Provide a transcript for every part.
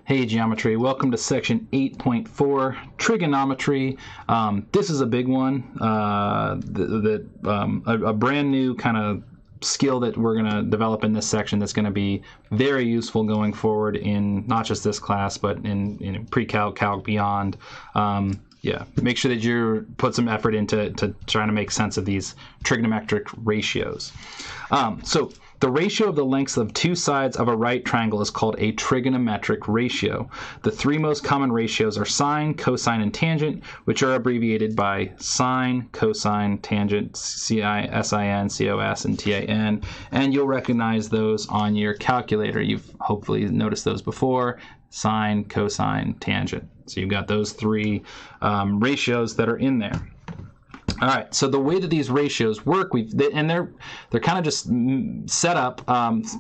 Hey Geometry, welcome to section 8.4, Trigonometry. This is a big one, a brand new kind of skill that we're going to develop in this section that's going to be very useful going forward in not just this class, but in pre-calc, calc, beyond. Make sure that you put some effort into trying to make sense of these trigonometric ratios. So the ratio of the lengths of two sides of a right triangle is called a trigonometric ratio. The three most common ratios are sine, cosine, and tangent, which are abbreviated by sine, cosine, tangent, sin, cos, and tan. And you'll recognize those on your calculator. You've hopefully noticed those before: sine, cosine, tangent. So you've got those three ratios that are in there. All right, so the way that these ratios work, they're kind of just set up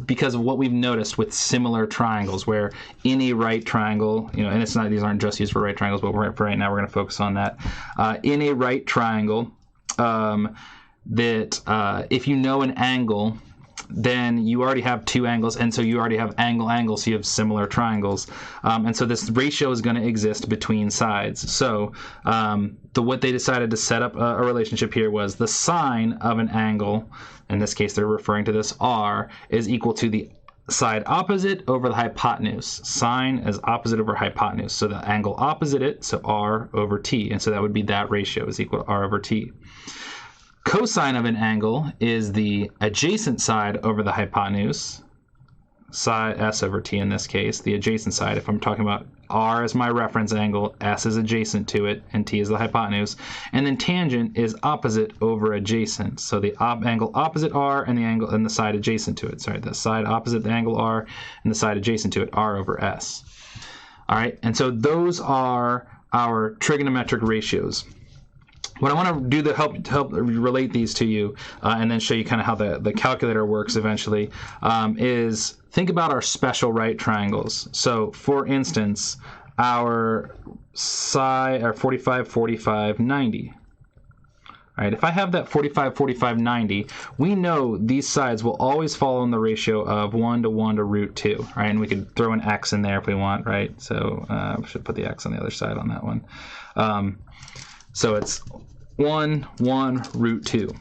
because of what we've noticed with similar triangles, where in a right triangle, and it's not, these aren't just used for right triangles, but for right now we're going to focus on that. In a right triangle, if you know an angle, then you already have two angles, and so you already have angle, so you have similar triangles. And so this ratio is going to exist between sides. So what they decided to set up a relationship here was the sine of an angle, in this case they're referring to this r, is equal to the side opposite over the hypotenuse. Sine is opposite over hypotenuse. So the angle opposite it, so r over t. And so that would be that ratio is equal to r over t. Cosine of an angle is the adjacent side over the hypotenuse, side s over t in this case, the adjacent side. If I'm talking about r as my reference angle, s is adjacent to it, and t is the hypotenuse. And then tangent is opposite over adjacent. So the angle opposite r and the angle and the side adjacent to it. Sorry, the side opposite the angle r and the side adjacent to it, r over s. All right, and so those are our trigonometric ratios. What I want to do to help relate these to you and then show you kind of how the calculator works eventually is think about our special right triangles. So for instance, our side are 45, 45, 90. All right, if I have that 45, 45, 90, we know these sides will always follow in the ratio of 1 to 1 to root 2, right? And we could throw an x in there if we want, right? So we should put the x on the other side on that one. So it's 1, 1, root 2.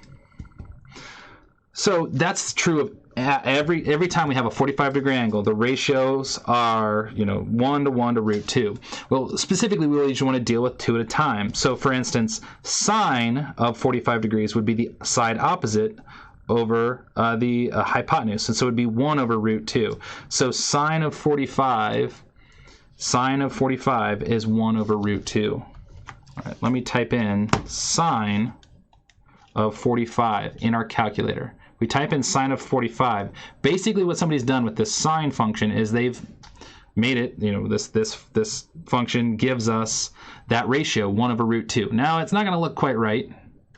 So that's true of every time we have a 45-degree angle, the ratios are 1 to 1 to root 2. Well, specifically, we really just want to deal with 2 at a time. So for instance, sine of 45 degrees would be the side opposite over the hypotenuse. And so it would be 1 over root 2. So sine of 45 is 1 over root 2. All right, let me type in sine of 45 in our calculator. We type in sine of 45. Basically, what somebody's done with this sine function is they've made it, this function gives us that ratio, 1 over root 2. Now, it's not going to look quite right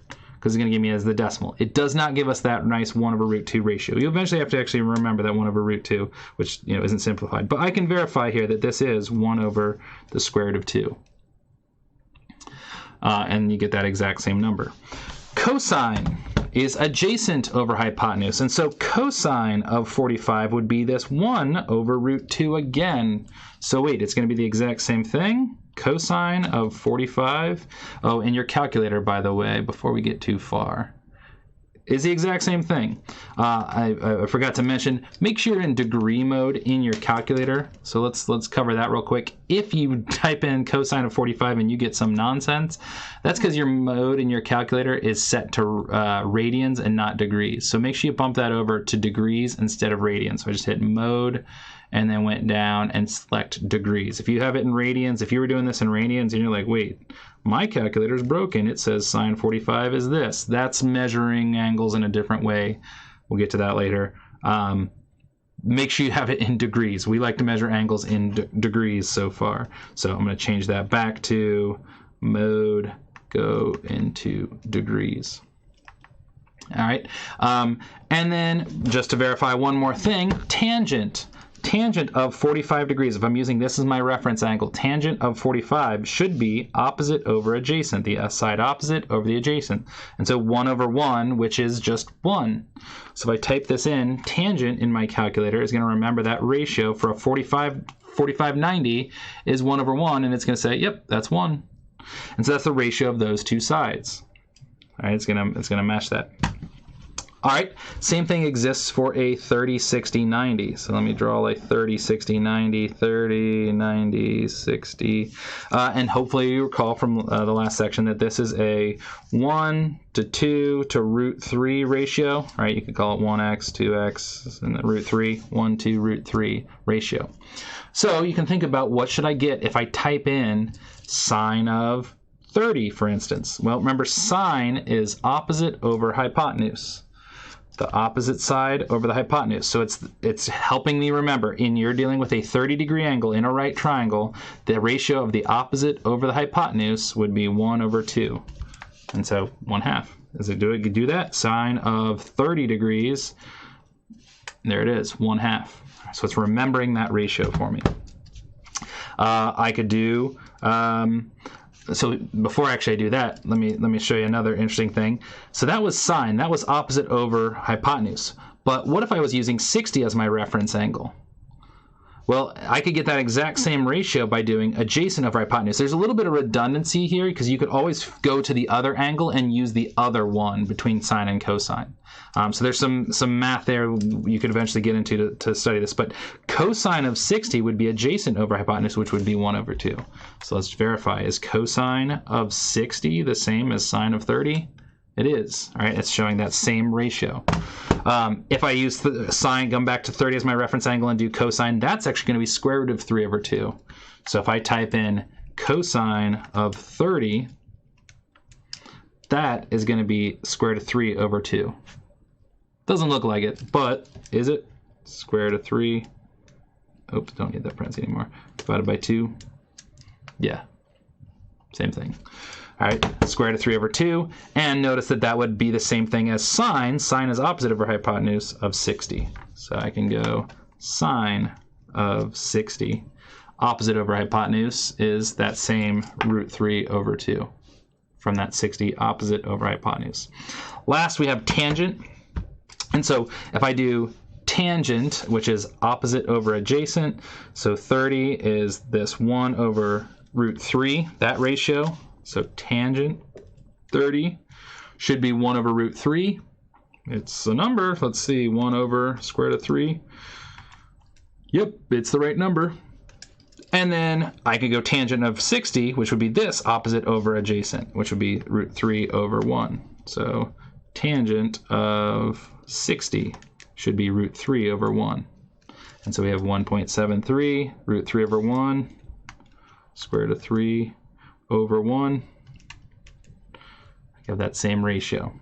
because it's going to give me as the decimal. It does not give us that nice 1 over root 2 ratio. You eventually have to actually remember that 1 over root 2, which isn't simplified. But I can verify here that this is 1 over the square root of 2. And you get that exact same number. Cosine is adjacent over hypotenuse, and so cosine of 45 would be this 1 over root 2 again. So wait, it's going to be the exact same thing? Cosine of 45, oh, in your calculator, by the way, before we get too far, is the exact same thing. I forgot to mention, make sure you're in degree mode in your calculator. So let's cover that real quick. If you type in cosine of 45 and you get some nonsense, that's because your mode in your calculator is set to radians and not degrees. So make sure you bump that over to degrees instead of radians. So I just hit mode and then went down and select degrees. If you have it in radians, if you were doing this in radians and you're like, wait, my calculator's broken, it says sine 45 is this. That's measuring angles in a different way. We'll get to that later. Make sure you have it in degrees. We like to measure angles in degrees so far. So I'm going to change that back to mode, go into degrees. All right. And then just to verify one more thing, tangent. Tangent of 45 degrees, if I'm using this as my reference angle, tangent of 45 should be opposite over adjacent, the side opposite over the adjacent. And so 1 over 1, which is just 1. So if I type this in, tangent in my calculator is going to remember that ratio for a 45 4590 is 1 over 1, and it's going to say, yep, that's 1. And so that's the ratio of those two sides. All right, it's gonna match that. All right, same thing exists for a 30, 60, 90. So let me draw a 30, 60, 90, 30, 90, 60. And hopefully you recall from the last section that this is a 1 to 2 to root 3 ratio, right? You could call it 1x, 2x, and then root 3, 1, 2, root 3 ratio. So you can think about, what should I get if I type in sine of 30, for instance? Well, remember, sine is opposite over hypotenuse. The opposite side over the hypotenuse. So it's helping me remember, you're dealing with a 30-degree angle in a right triangle, the ratio of the opposite over the hypotenuse would be 1 over 2. And so 1/2. Does it do that? Sine of 30 degrees, there it is, 1/2. So it's remembering that ratio for me. I could do, so before actually I do that, let me show you another interesting thing. So that was sine, that was opposite over hypotenuse. But what if I was using 60 as my reference angle? Well, I could get that exact same ratio by doing adjacent over hypotenuse. There's a little bit of redundancy here because you could always go to the other angle and use the other one between sine and cosine. So there's some math there you could eventually get into to study this. But cosine of 60 would be adjacent over hypotenuse, which would be 1 over 2. So let's verify. Is cosine of 60 the same as sine of 30? It is. All right, it's showing that same ratio. If I use the sine, come back to 30 as my reference angle and do cosine, that's actually going to be square root of 3 over 2. So if I type in cosine of 30, that is going to be square root of 3 over 2. Doesn't look like it, but is it? Square root of 3. Oops, don't need that parentheses anymore. Divided by 2. Yeah, same thing. All right, square root of 3 over 2, and notice that that would be the same thing as sine. Sine is opposite over hypotenuse of 60. So I can go sine of 60. Opposite over hypotenuse is that same root 3 over 2 from that 60 opposite over hypotenuse. Last, we have tangent. And so if I do tangent, which is opposite over adjacent, so 30 is this 1 over root 3, that ratio. So tangent 30 should be 1 over root 3. It's a number. Let's see, 1 over square root of 3. Yep, it's the right number. And then I could go tangent of 60, which would be this, opposite over adjacent, which would be root 3 over 1. So tangent of 60 should be root 3 over 1. And so we have 1.73, root 3 over 1, square root of 3 over 1. I have that same ratio.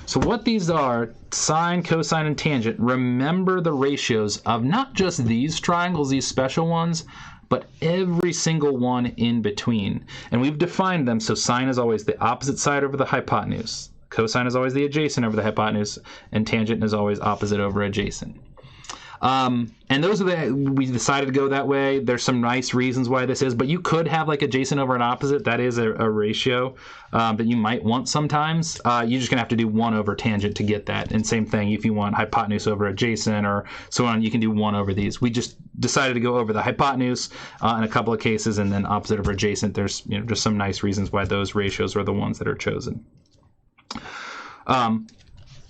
So what these are, sine, cosine, and tangent, remember the ratios of not just these triangles, these special ones, but every single one in between. And we've defined them, so sine is always the opposite side over the hypotenuse, cosine is always the adjacent over the hypotenuse, and tangent is always opposite over adjacent. And those are we decided to go that way. There's some nice reasons why this is, but you could have like adjacent over an opposite. That is a ratio that you might want sometimes. You're just gonna have to do 1 over tangent to get that. And same thing, if you want hypotenuse over adjacent or so on, you can do 1 over these. We just decided to go over the hypotenuse in a couple of cases, and then opposite over adjacent. There's just some nice reasons why those ratios are the ones that are chosen.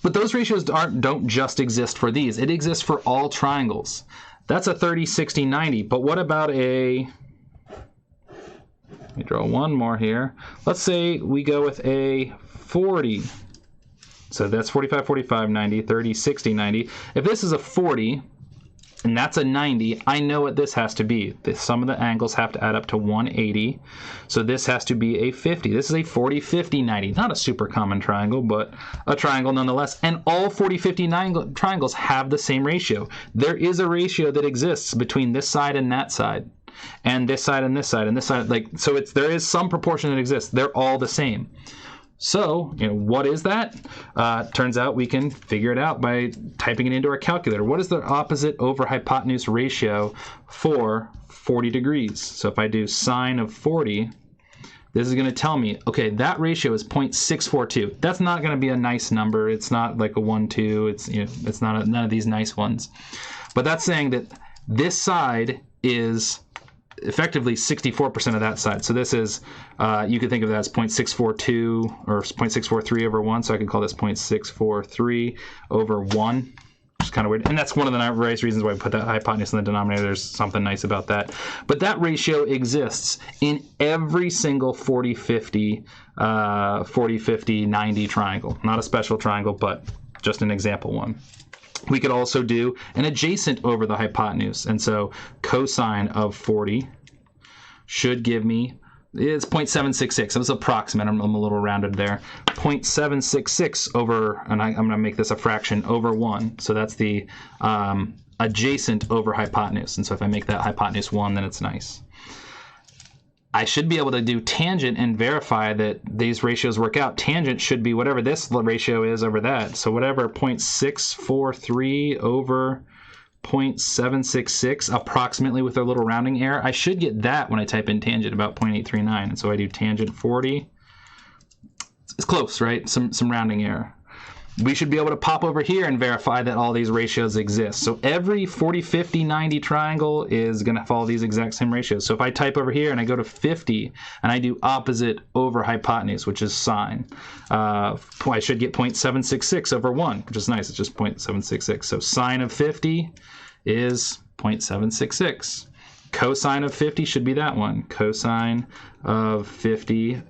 But those ratios don't just exist for these. It exists for all triangles. That's a 30, 60, 90. But what about let me draw one more here. Let's say we go with a 40. So that's 45, 45, 90, 30, 60, 90. If this is a 40, and that's a 90, I know what this has to be. The sum of the angles have to add up to 180. So this has to be a 50. This is a 40, 50, 90. Not a super common triangle, but a triangle nonetheless. And all 40, 50 triangles have the same ratio. There is a ratio that exists between this side and that side, and this side and this side and this side. So there is some proportion that exists. They're all the same. So, what is that? Turns out we can figure it out by typing it into our calculator. What is the opposite over hypotenuse ratio for 40 degrees? So if I do sine of 40, this is going to tell me, okay, that ratio is 0.642. That's not going to be a nice number. It's not like a 1, 2. It's not none of these nice ones. But that's saying that this side is effectively 64% of that side. So this is, you could think of that as 0.642 or 0.643 over 1. So I could call this 0.643 over 1, which is kind of weird. And that's one of the various reasons why I put that hypotenuse in the denominator. There's something nice about that. But that ratio exists in every single 40-50, 90 triangle. Not a special triangle, but just an example one. We could also do an adjacent over the hypotenuse. And so cosine of 40 should give me, it's 0.766. It was approximate. I'm a little rounded there. 0.766 over, and I'm going to make this a fraction, over 1. So that's the adjacent over hypotenuse. And so if I make that hypotenuse 1, then it's nice. I should be able to do tangent and verify that these ratios work out. Tangent should be whatever this ratio is over that. So whatever 0.643 over 0.766 approximately with a little rounding error, I should get that when I type in tangent, about 0.839. And so I do tangent 40. It's close, right? Some rounding error. We should be able to pop over here and verify that all these ratios exist. So every 40, 50, 90 triangle is going to follow these exact same ratios. So if I type over here and I go to 50 and I do opposite over hypotenuse, which is sine, I should get 0.766 over 1, which is nice. It's just 0.766. So sine of 50 is 0.766. Cosine of 50 should be that one. Cosine of 50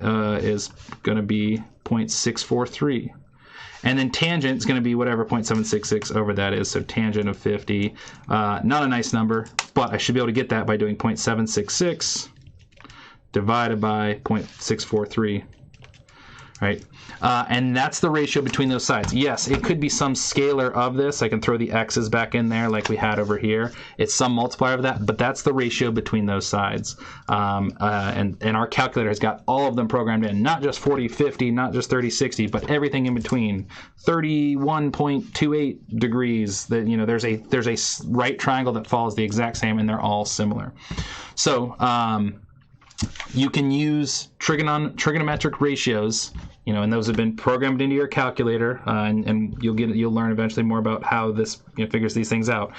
is going to be 0.643. And then tangent is going to be whatever 0.766 over that is. So tangent of 50, not a nice number, but I should be able to get that by doing 0.766 divided by 0.643. Right? And that's the ratio between those sides. Yes, it could be some scalar of this. I can throw the x's back in there like we had over here. It's some multiplier of that, but that's the ratio between those sides. And our calculator has got all of them programmed in, not just 40, 50, not just 30, 60, but everything in between. 31.28 degrees. That, you know, there's a right triangle that follows the exact same, and they're all similar. So you can use trigonometric ratios, you know, and those have been programmed into your calculator, and you'll learn eventually more about how this figures these things out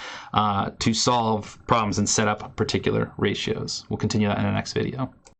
to solve problems and set up particular ratios. We'll continue that in the next video.